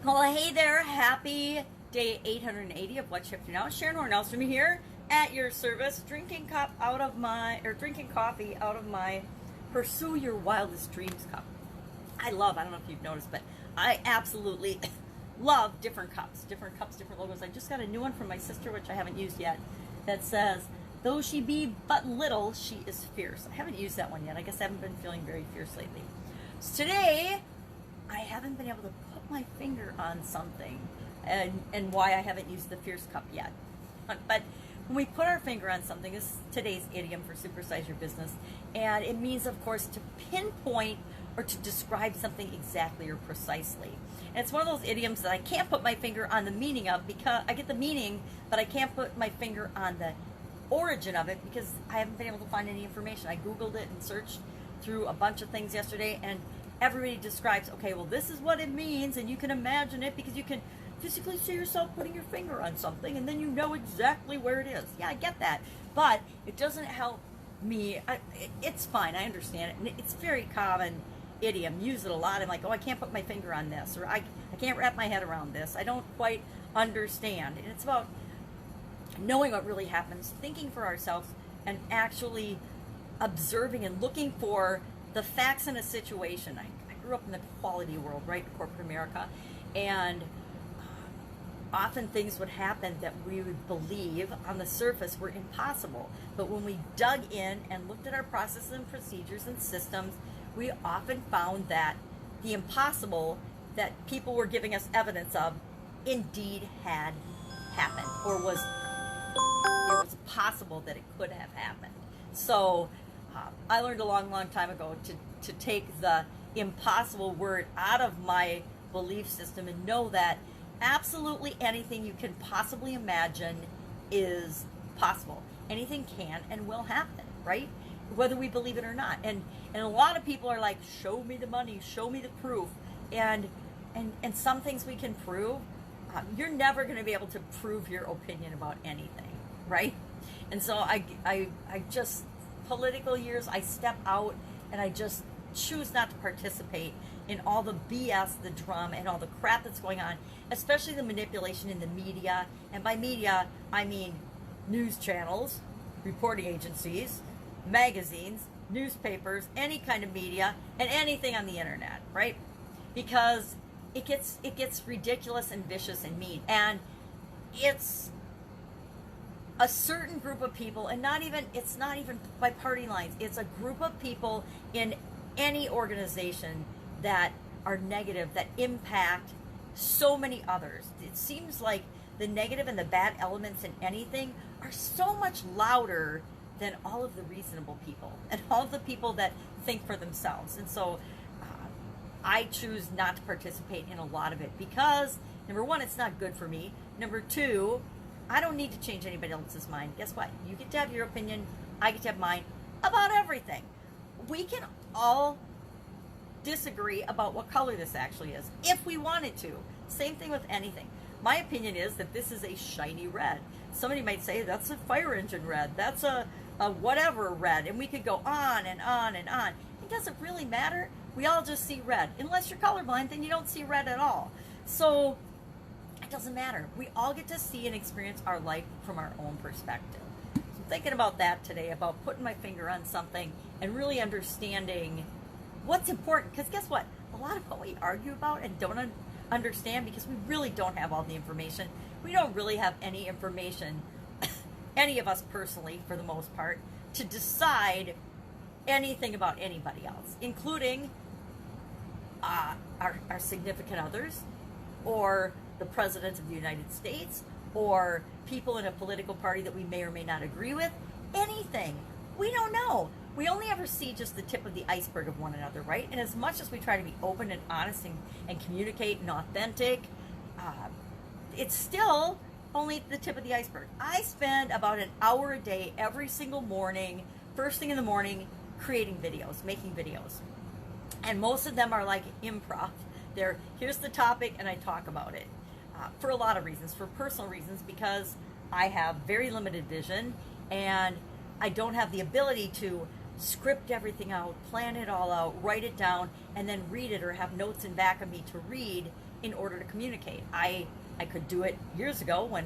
Well, hey there. Happy day 880 of What's Shifting Now. Sharon Horne-Ellstrom here at your service, drinking coffee out of my Pursue Your Wildest Dreams cup. I don't know if you've noticed, but I absolutely love different cups, different logos. I just got a new one from my sister, which I haven't used yet, that says, "Though she be but little, she is fierce." I haven't used that one yet. I guess I haven't been feeling very fierce lately. So today, I haven't been able to put my finger on something and why I haven't used the Fierce Cup yet. But when we put our finger on something, this is today's idiom for supersize your business, and it means, of course, to pinpoint or to describe something exactly or precisely. And it's one of those idioms that I can't put my finger on the meaning of, because I get the meaning, but I can't put my finger on the origin of it because I haven't been able to find any information. I Googled it and searched through a bunch of things yesterday, and everybody describes, okay, well, this is what it means, and you can imagine it because you can physically see yourself putting your finger on something, and then you know exactly where it is. Yeah, I get that, but it doesn't help me. It's fine, I understand it, and it's a very common idiom. Use it a lot. I'm like, oh, I can't put my finger on this, or I can't wrap my head around this. I don't quite understand. And it's about knowing what really happens, thinking for ourselves, and actually observing and looking for the facts in a situation. I grew up in the quality world, right, corporate America, and often things would happen that we would believe on the surface were impossible. But when we dug in and looked at our processes and procedures and systems, we often found that the impossible that people were giving us evidence of indeed had happened, or it was possible that it could have happened. So I learned a long time ago to take the impossible word out of my belief system and know that absolutely anything you can possibly imagine is possible. Anything can and will happen, right? Whether we believe it or not. And a lot of people are like, show me the money, show me the proof. And some things we can prove. You're never going to be able to prove your opinion about anything, right? And so I just, political years, I step out and I just choose not to participate in all the BS, the drama, and all the crap that's going on, especially the manipulation in the media. And by media, I mean news channels, reporting agencies, magazines, newspapers, any kind of media, and anything on the internet, right? Because it gets ridiculous and vicious and mean. And it's a certain group of people, and it's not even by party lines. It's a group of people in any organization that are negative, that impact so many others. It seems like the negative and the bad elements in anything are so much louder than all of the reasonable people and all of the people that think for themselves. And so I choose not to participate in a lot of it because, number one, it's not good for me. Number two, I don't need to change anybody else's mind. Guess what? You get to have your opinion. I get to have mine about everything. We can all disagree about what color this actually is if we wanted to. Same thing with anything. My opinion is that this is a shiny red. Somebody might say that's a fire engine red. That's a whatever red. And we could go on and on and on. It doesn't really matter. We all just see red. Unless you're colorblind, then you don't see red at all. So it doesn't matter. We all get to see and experience our life from our own perspective. So I'm thinking about that today, about putting my finger on something and really understanding what's important. Because guess what? A lot of what we argue about and don't understand, because we really don't have all the information. We don't really have any information, any of us personally, for the most part, to decide anything about anybody else, including our significant others, or the President of the United States, or people in a political party that we may or may not agree with. Anything. We don't know. We only ever see just the tip of the iceberg of one another, right? And as much as we try to be open and honest and communicate and authentic, it's still only the tip of the iceberg. I spend about an hour a day every single morning, first thing in the morning, creating videos, making videos. And most of them are like improv. Here's the topic and I talk about it. For a lot of reasons, for personal reasons, because I have very limited vision and I don't have the ability to script everything out, plan it all out, write it down, and then read it or have notes in back of me to read in order to communicate. I could do it years ago when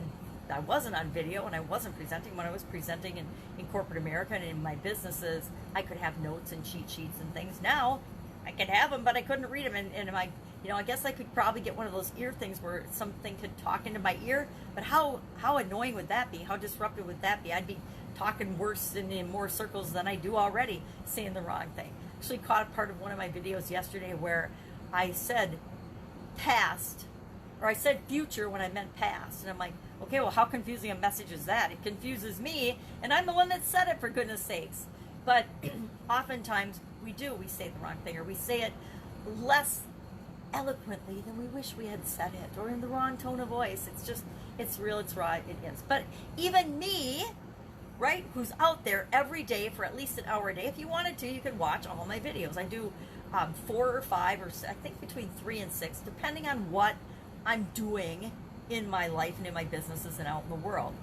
I wasn't on video and I wasn't presenting. When I was presenting in corporate America and in my businesses, I could have notes and cheat sheets and things. Now, I could have them, but I couldn't read them. And my, I guess I could probably get one of those ear things where something could talk into my ear. But how annoying would that be? How disruptive would that be? I'd be talking worse and in more circles than I do already, saying the wrong thing. Actually caught a part of one of my videos yesterday where I said past, or I said future when I meant past. And I'm like, okay, well, how confusing a message is that? It confuses me, and I'm the one that said it, for goodness sakes. But oftentimes we say the wrong thing, or we say it less eloquently than we wish we had said it, or in the wrong tone of voice. It's real, it's raw, it is. But even me, right, who's out there every day for at least an hour a day, if you wanted to, you could watch all my videos. I do 4 or 5, or I think between 3 and 6, depending on what I'm doing in my life and in my businesses and out in the world.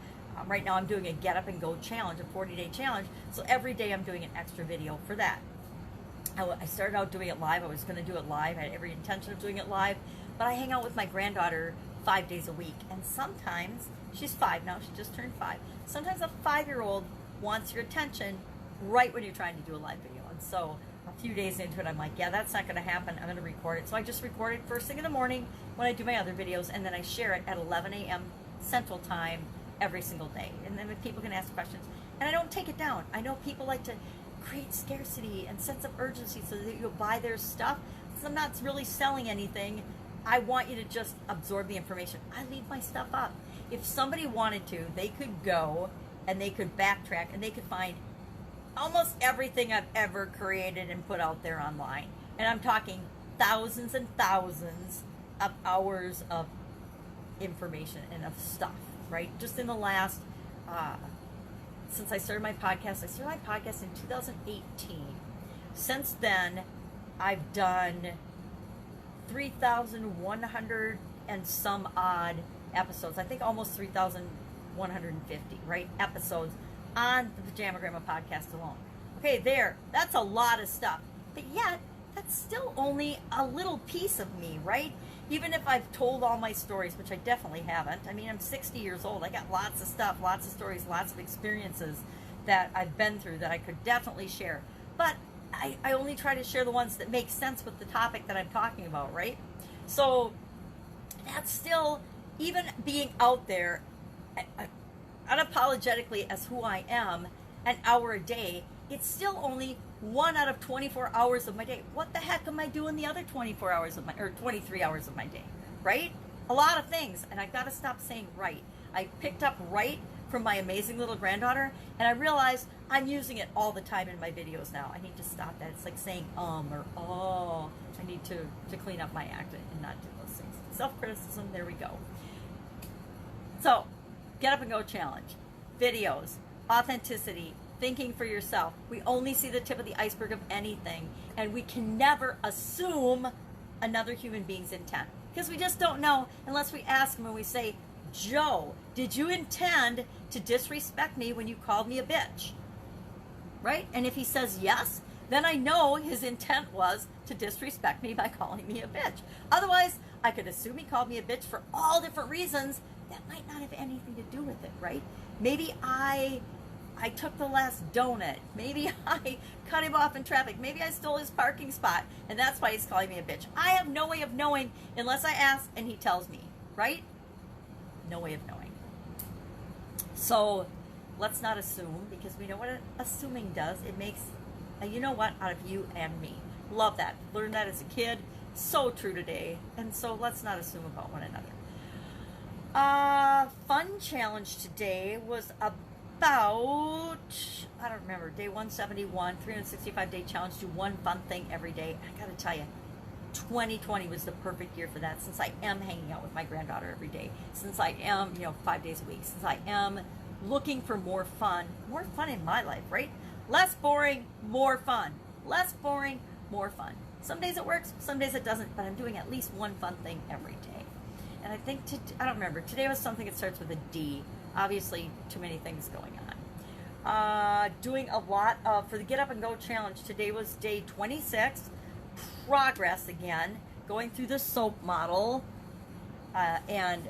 Right now I'm doing a Get Up and Go challenge, a 40-day challenge, so every day I'm doing an extra video for that. I started out doing it live. I was going to do it live. I had every intention of doing it live, but I hang out with my granddaughter 5 days a week, and sometimes, she's 5 now, she just turned 5, sometimes a 5-year-old wants your attention right when you're trying to do a live video. And so a few days into it, I'm like, yeah, that's not going to happen. I'm going to record it. So I just record it first thing in the morning when I do my other videos, and then I share it at 11 a.m. Central Time every single day. And then people can ask questions. And I don't take it down. I know people like to create scarcity and sense of urgency so that you'll buy their stuff. So I'm not really selling anything. I want you to just absorb the information. I leave my stuff up. If somebody wanted to, they could go and they could backtrack and they could find almost everything I've ever created and put out there online. And I'm talking thousands and thousands of hours of information and of stuff, right? Just in the last, since I started my podcast in 2018. Since then, I've done 3,100 and some odd episodes. I think almost 3,150, right? Episodes on the Pajama Grandma podcast alone. Okay, that's a lot of stuff. But yet, that's still only a little piece of me, right? Even if I've told all my stories, which I definitely haven't. I mean, I'm 60 years old. I got lots of stuff, lots of stories, lots of experiences that I've been through that I could definitely share. But I only try to share the ones that make sense with the topic that I'm talking about, right? So that's still, even being out there unapologetically as who I am, an hour a day, it's still only 1 out of 24 hours of my day. What the heck am I doing the other 24 hours of or 23 hours of my day, right? A lot of things, and I've got to stop saying right. I picked up right from my amazing little granddaughter, and I realized I'm using it all the time in my videos now. I need to stop that. It's like saying or oh. I need to clean up my act and not do those things. Self-criticism, there we go. So, Get Up and Go challenge, videos, authenticity, thinking for yourself. We only see the tip of the iceberg of anything, and we can never assume another human being's intent, because we just don't know unless we ask them and we say, Joe, did you intend to disrespect me when you called me a bitch? Right? And if he says yes, then I know his intent was to disrespect me by calling me a bitch. Otherwise, I could assume he called me a bitch for all different reasons that might not have anything to do with it, right? Maybe I took the last donut. Maybe I cut him off in traffic. Maybe I stole his parking spot, and that's why he's calling me a bitch. I have no way of knowing unless I ask and he tells me, right? No way of knowing. So let's not assume, because we know what assuming does. It makes a you know what out of you and me. Love that. Learned that as a kid. So true today. And so let's not assume about one another. Fun challenge today was about, I don't remember, day 171, 365-day challenge, do one fun thing every day. I gotta tell you, 2020 was the perfect year for that, since I am hanging out with my granddaughter every day, since I am, 5 days a week, since I am looking for more fun in my life, right? Less boring, more fun. Less boring, more fun. Some days it works, some days it doesn't, but I'm doing at least one fun thing every day. And I think, I don't remember, today was something that starts with a D. Obviously, too many things going on. Doing a lot of, for the Get Up and Go challenge, today was day 26. Progress again. Going through the SOAP model. and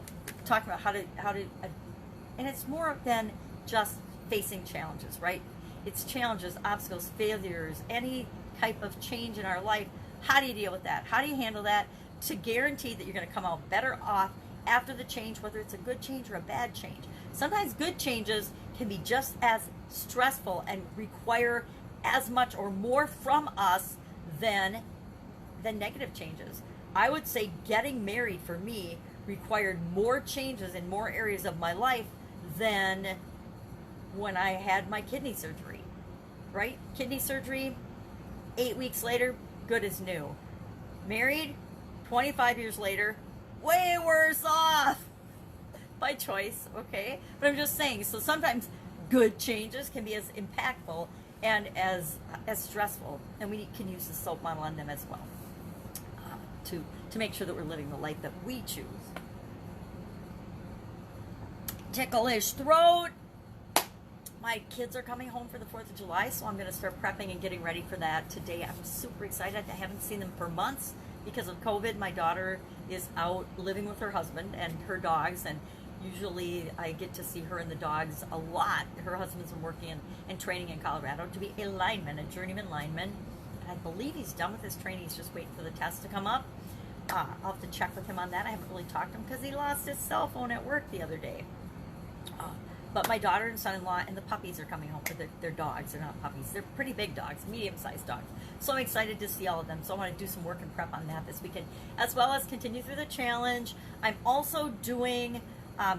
talking about how to, and it's more than just facing challenges, right? It's challenges, obstacles, failures, any type of change in our life. How do you deal with that? How do you handle that to guarantee that you're going to come out better off after the change, whether it's a good change or a bad change? Sometimes good changes can be just as stressful and require as much or more from us than negative changes. I would say getting married for me required more changes in more areas of my life than when I had my kidney surgery, right? Kidney surgery, 8 weeks later, good as new. Married, 25 years later, way worse off. By choice, okay? But I'm just saying, so sometimes good changes can be as impactful and as stressful, and we can use the SOAP model on them as well to make sure that we're living the life that we choose. Ticklish throat. My kids are coming home for the 4th of July, so I'm going to start prepping and getting ready for that today. I'm super excited. I haven't seen them for months because of COVID. My daughter is out living with her husband and her dogs, and usually I get to see her and the dogs a lot. Her husband's been working and training in Colorado to be a lineman, a journeyman lineman. And I believe he's done with his training. He's just waiting for the test to come up. I'll have to check with him on that. I haven't really talked to him because he lost his cell phone at work the other day. But my daughter and son-in-law and the puppies are coming home for their dogs. They're not puppies. They're pretty big dogs, medium-sized dogs. So I'm excited to see all of them. So I want to do some work and prep on that this weekend, as well as continue through the challenge. I'm also doing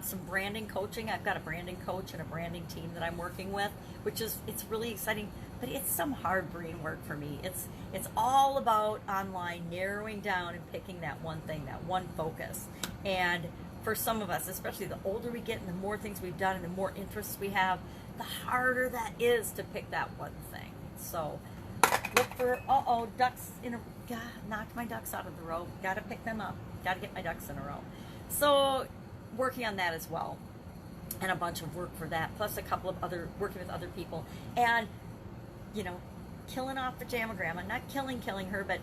some branding coaching. I've got a branding coach and a branding team that I'm working with, it's really exciting, but it's some hard brain work for me. It's all about online, narrowing down and picking that one thing, that one focus. And for some of us, especially the older we get and the more things we've done and the more interests we have, the harder that is to pick that one thing. So look for, ducks in a, God, knocked my ducks out of the row. Got to pick them up. Got to get my ducks in a row. So working on that as well. And a bunch of work for that, plus a couple of working with other people. And, killing off Pajama Grandma. Not killing her, but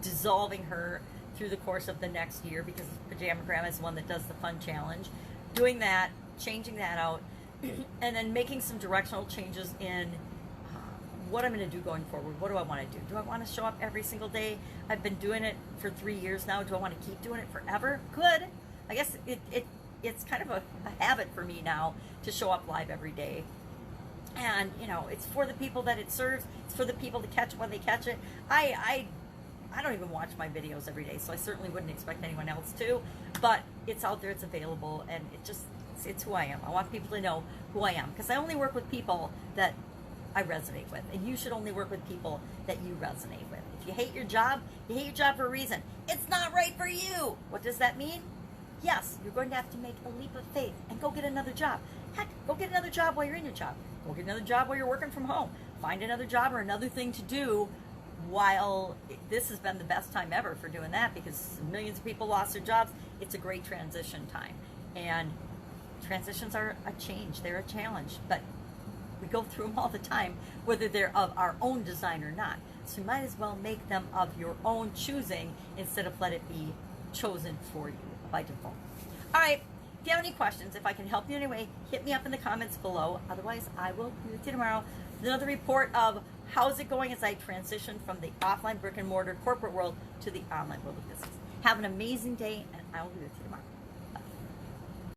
dissolving her through the course of the next year, because Pajama Grandma is the one that does the fun challenge. Doing that, changing that out, and then making some directional changes in what I'm going to do going forward. What do I want to do? Do I want to show up every single day? I've been doing it for 3 years now. Do I want to keep doing it forever? Good. I guess it's kind of a habit for me now to show up live every day. And, it's for the people that it serves. It's for the people to catch it when they catch it. I don't even watch my videos every day, so I certainly wouldn't expect anyone else to. But it's out there, it's available, and it's who I am. I want people to know who I am, because I only work with people that I resonate with, and you should only work with people that you resonate with. If you hate your job for a reason. It's not right for you. What does that mean? Yes, you're going to have to make a leap of faith and go get another job. Heck, go get another job while you're in your job. Go get another job while you're working from home. Find another job or another thing to do while this has been the best time ever for doing that, because millions of people lost their jobs. It's a great transition time. And transitions are a change. They're a challenge. But we go through them all the time, whether they're of our own design or not. So you might as well make them of your own choosing instead of let it be chosen for you by default. All right, if you have any questions, if I can help you in any way, hit me up in the comments below. Otherwise, I will be with you tomorrow with another report of how's it going as I transition from the offline brick and mortar corporate world to the online world of business. Have an amazing day, and I will be with you tomorrow.